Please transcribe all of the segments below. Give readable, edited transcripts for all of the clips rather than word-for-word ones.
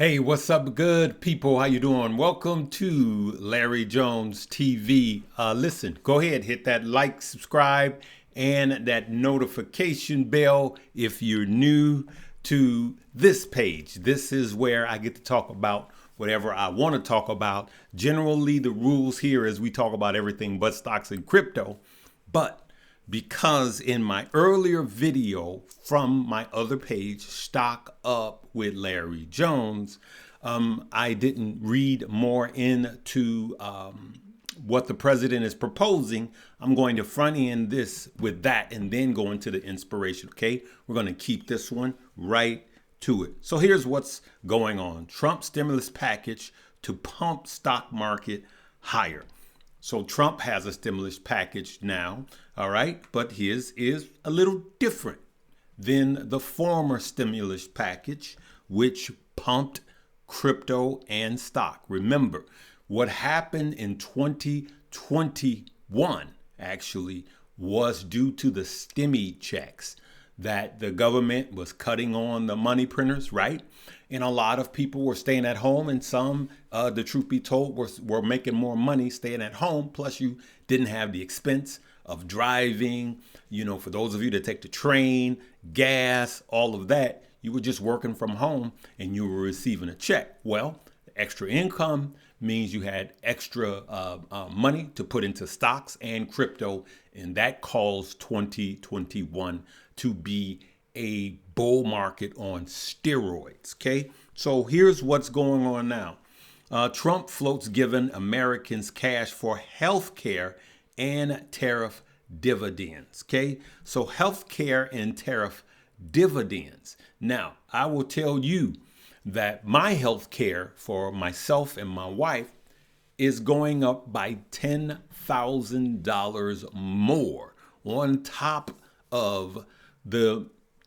Hey, what's up, good people? How you doing? Welcome to Larry Jones TV. Listen, go ahead, hit that like, subscribe, and that notification bell if you're new to this page. This is where I get to talk about whatever I want to talk about. Generally, the rules here is we talk about everything but stocks and crypto. But because in my earlier video from my other page, Stock Up with Larry Jones, I didn't read more into what the president is proposing. I'm going to front end this with that and then go into the inspiration. Okay, we're going to keep this one right to it. So here's what's going on. Trump stimulus package to pump stock market higher. So Trump has a stimulus package now, all right, but his is a little different than the former stimulus package, which pumped crypto and stock. Remember, what happened in 2021 actually was due to the stimmy checks that the government was cutting on the money printers, right? And a lot of people were staying at home, and some, the truth be told, were making more money staying at home. Plus, you didn't have the expense of driving. You know, for those of you that take the train, gas, all of that, you were just working from home and you were receiving a check. Well, extra income means you had extra money to put into stocks and crypto, and that caused 2021 to be a bull market on steroids. Okay, so here's what's going on now. Trump floats giving Americans cash for health care and tariff dividends. Okay, so health care and tariff dividends. Now, I will tell you that my health care for myself and my wife is going up by $10,000 more on top of the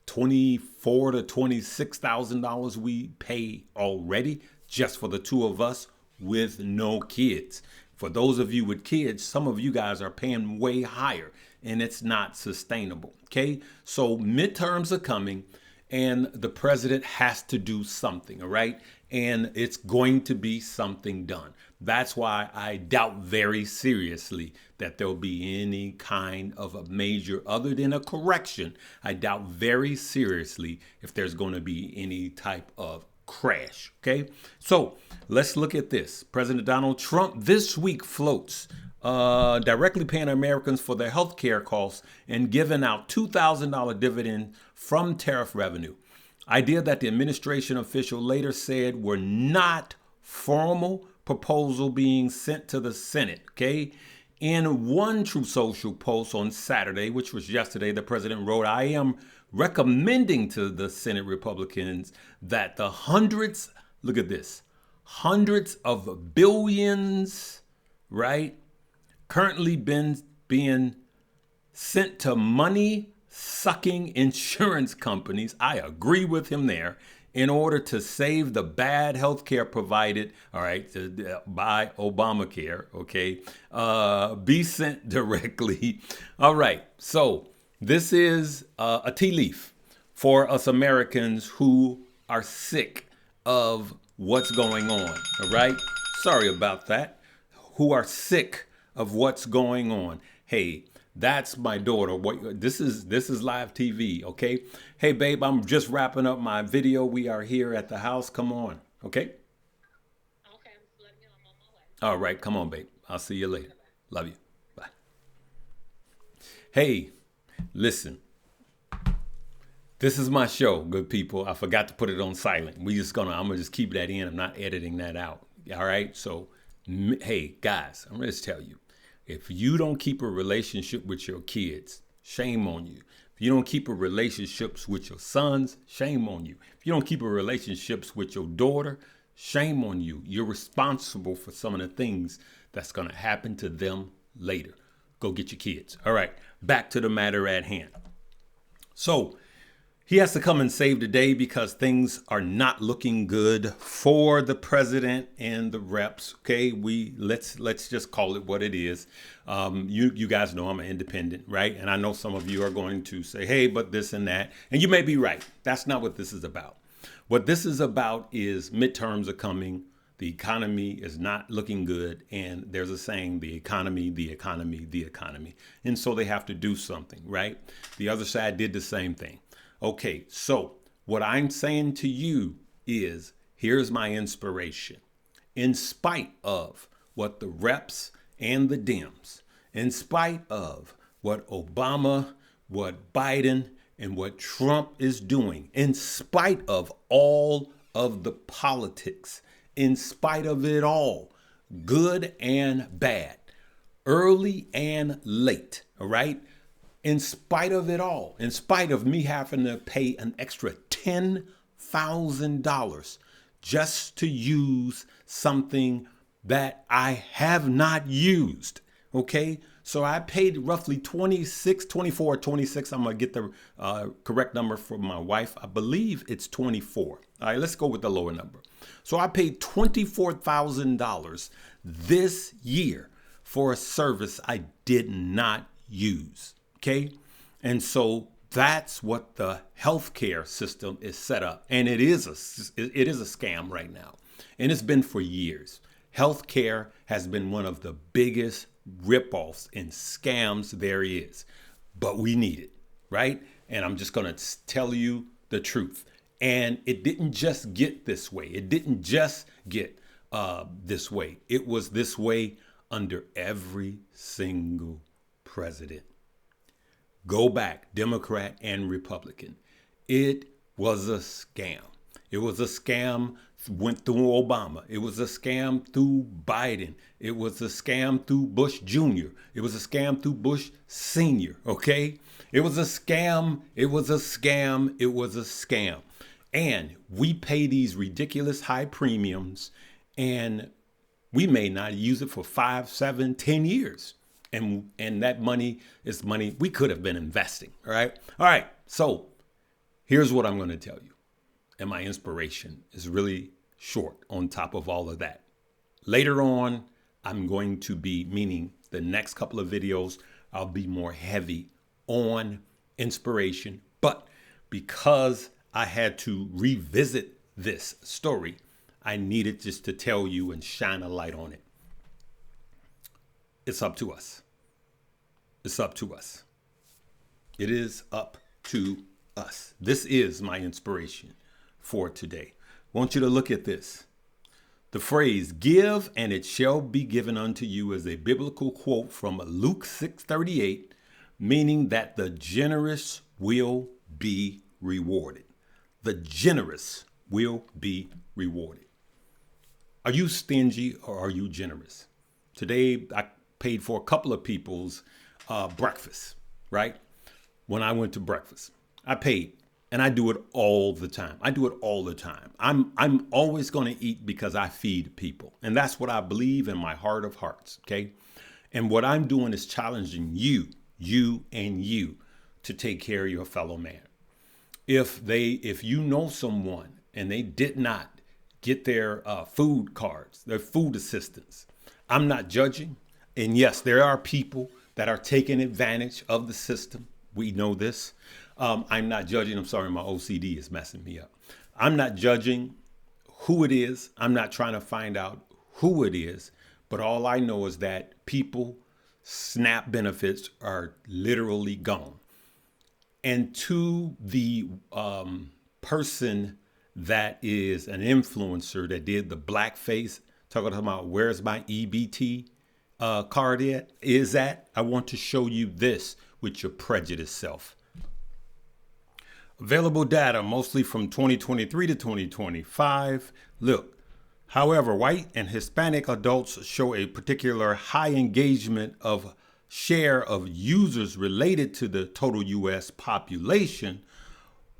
$24,000 to $26,000 we pay already just for the two of us with no kids. For those of you with kids, some of you guys are paying way higher, and it's not sustainable. Okay, so midterms are coming, and the president has to do something, all right? And it's going to be something done. That's why I doubt very seriously that there'll be any kind of a major, other than a correction, I doubt very seriously if there's going to be any type of crash, okay? So let's look at this. President Donald Trump this week floats directly paying Americans for their health care costs and giving out $2,000 dividend from tariff revenue. Idea that the administration official later said were not formal proposal being sent to the Senate. Okay. In one Truth Social post on Saturday, which was yesterday, the president wrote, "I am recommending to the Senate Republicans that the hundreds, look at this, hundreds of billions, right, currently being sent to money sucking insurance companies." I agree with him there. In order to save the bad health care provided, all right, by Obamacare, okay, be sent directly. All right, so this is a tea leaf for us Americans who are sick of what's going on, all right? Sorry about that. Who are sick of what's going on. Hey, that's my daughter. This is live TV, okay? Hey, babe, I'm just wrapping up my video. We are here at the house. Come on, okay? Okay, I'm just letting you know I'm on my way. All right, come on, babe. I'll see you later. Okay, bye. Love you. Bye. Hey, listen. This is my show, good people. I forgot to put it on silent. I'm gonna just keep that in. I'm not editing that out. All right. So, hey, guys, I'm gonna just tell you. If you don't keep a relationship with your kids, shame on you. If you don't keep a relationships with your sons, shame on you. If you don't keep a relationships with your daughter, shame on you. You're responsible for some of the things that's going to happen to them later. Go get your kids. All right, back to the matter at hand. So he has to come and save the day because things are not looking good for the president and the reps. Okay, let's just call it what it is. You guys know I'm an independent, right? And I know some of you are going to say, hey, but this and that. And you may be right. That's not what this is about. What this is about is midterms are coming. The economy is not looking good. And there's a saying, the economy, the economy, the economy. And so they have to do something, right? The other side did the same thing. Okay, so what I'm saying to you is, here's my inspiration. In spite of what the reps and the Dems, in spite of what Obama, what Biden, and what Trump is doing, in spite of all of the politics, in spite of it all, good and bad, early and late, all right? In spite of it all, in spite of me having to pay an extra $10,000 just to use something that I have not used, okay? So I paid roughly 26, 24, 26. I'm going to get the correct number from my wife. I believe it's 24. All right, let's go with the lower number. So I paid $24,000 this year for a service I did not use, okay? And so that's what the healthcare system is set up. And it is a scam right now. And it's been for years. Healthcare has been one of the biggest ripoffs and scams there is. But we need it, right? And I'm just going to tell you the truth. And it didn't just get this way. It didn't just get this way. It was this way under every single president. Go back, Democrat and Republican. It was a scam. It was a scam went through Obama. It was a scam through Biden. It was a scam through Bush Jr. It was a scam through Bush Sr., okay? It was a scam. It was a scam. It was a scam. And we pay these ridiculous high premiums, and we may not use it for 5, 7, 10 years. And that money is money we could have been investing. All right. All right. So here's what I'm going to tell you. And my inspiration is really short on top of all of that. Later on, I'm going to be, meaning the next couple of videos, I'll be more heavy on inspiration. But because I had to revisit this story, I needed just to tell you and shine a light on it. It's up to us. It's up to us. It is up to us. This is my inspiration for today. I want you to look at this. The phrase, give and it shall be given unto you, is a biblical quote from Luke 6:38, meaning that the generous will be rewarded. The generous will be rewarded. Are you stingy or are you generous? Today, I paid for a couple of people's breakfast, right? When I went to breakfast, I paid, and I do it all the time. I do it all the time. I'm always going to eat because I feed people, and that's what I believe in my heart of hearts, okay? And what I'm doing is challenging you to take care of your fellow man. If you know someone and they did not get their food cards, their food assistance, I'm not judging. And yes, there are people that are taking advantage of the system. We know this. I'm not judging. I'm sorry, my OCD is messing me up. I'm not judging who it is. I'm not trying to find out who it is. But all I know is that people, SNAP benefits are literally gone. And to the person that is an influencer that did the blackface, talking about where's my EBT card is at, I want to show you this with your prejudiced self. Available data mostly from 2023 to 2025. Look, however, white and Hispanic adults show a particular high engagement of share of users related to the total U.S. population.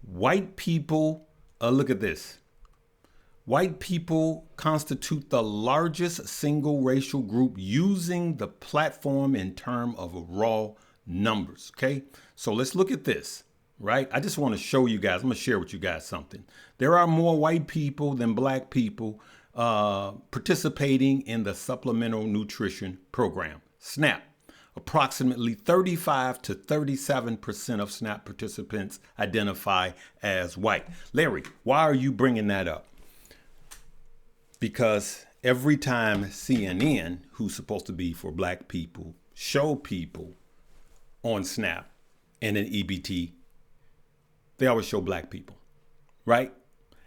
White people, look at this. White people constitute the largest single racial group using the platform in terms of raw numbers. Okay, so let's look at this, right? I just want to show you guys, I'm going to share with you guys something. There are more white people than black people participating in the Supplemental Nutrition Program, SNAP. Approximately 35 to 37% of SNAP participants identify as white. Larry, why are you bringing that up? Because every time CNN, who's supposed to be for black people, show people on SNAP and in EBT, they always show black people, right?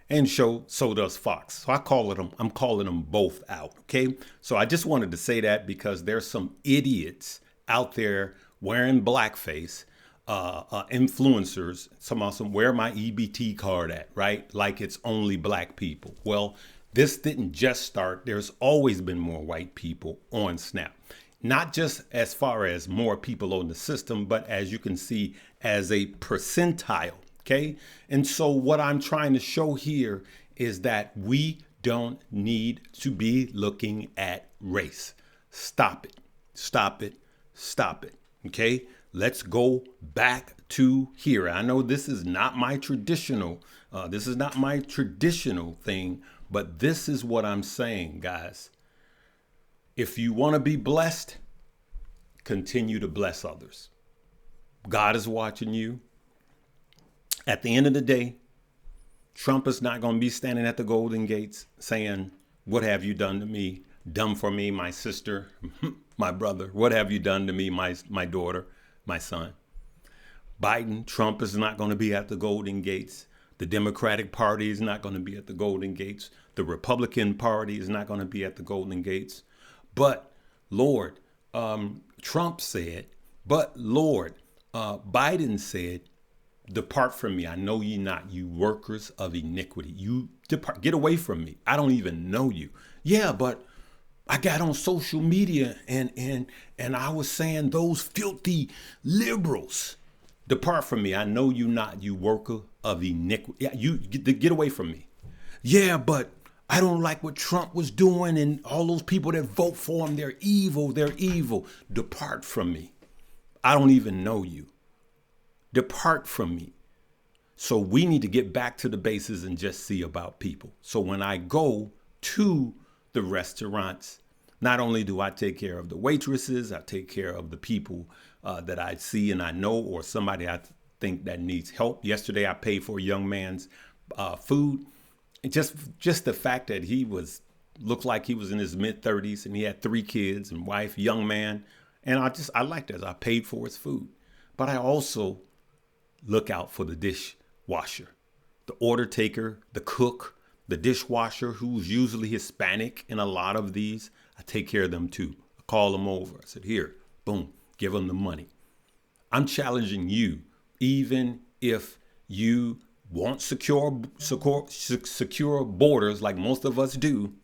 And so does Fox. So I'm calling them both out. Okay. So I just wanted to say that because there's some idiots out there wearing blackface, influencers, some awesome, where my EBT card at, right? Like it's only black people. Well, this didn't just start. There's always been more white people on SNAP. Not just as far as more people on the system, but as you can see, as a percentile. Okay. And so what I'm trying to show here is that we don't need to be looking at race. Stop it. Stop it. Stop it. Okay. Let's go back to here. I know this is not my traditional thing, but this is what I'm saying, guys. If you want to be blessed, continue to bless others. God is watching you. At the end of the day, Trump is not going to be standing at the Golden Gates saying, "What have you done to me? Done for me, my sister, my brother. What have you done to me, my daughter, my son?" Trump is not going to be at the Golden Gates. The Democratic Party is not going to be at the Golden Gates. The Republican Party is not going to be at the Golden Gates. But Lord, Trump said, but Lord, Biden said, "Depart from me. I know ye not, you workers of iniquity." You depart, get away from me. I don't even know you. Yeah, but I got on social media and I was saying those filthy liberals. "Depart from me. I know you not, you worker of iniquity." Yeah, you get away from me. Yeah, but I don't like what Trump was doing, and all those people that vote for him, they're evil. They're evil. "Depart from me. I don't even know you. Depart from me." So we need to get back to the bases and just see about people. So when I go to the restaurants, not only do I take care of the waitresses, I take care of the people that I see and I know, or somebody I think that needs help. Yesterday, I paid for a young man's food. And just the fact that he looked like he was in his mid-30s and he had 3 kids and wife, young man. And I liked it. I paid for his food. But I also look out for the dishwasher, the order taker, the cook, the dishwasher, who's usually Hispanic in a lot of these. I take care of them too. I call them over. I said, "Here, boom, give them the money." I'm challenging you, even if you want secure borders like most of us do,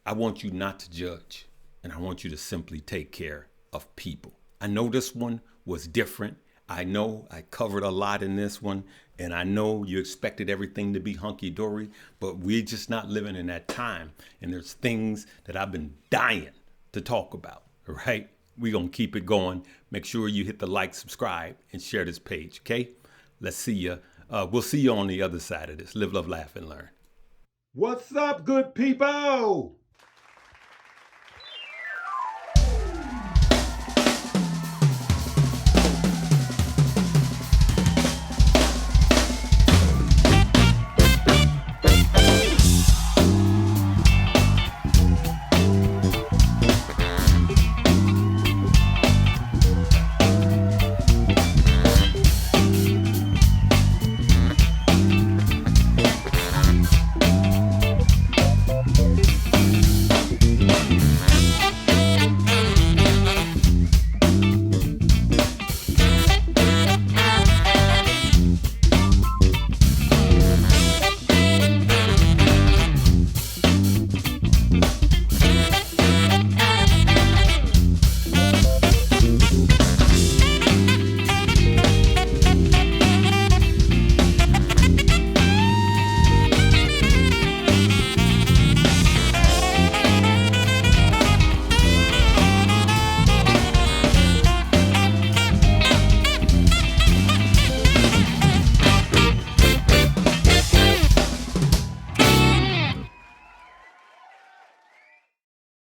I want you not to judge, and I want you to simply take care of people. I know this one was different. I know I covered a lot in this one, and I know you expected everything to be hunky-dory, but we're just not living in that time. And there's things that I've been dying to talk about, all right? We're going to keep it going. Make sure you hit the like, subscribe, and share this page, okay? Let's see you. We'll see you on the other side of this. Live, love, laugh, and learn. What's up, good people?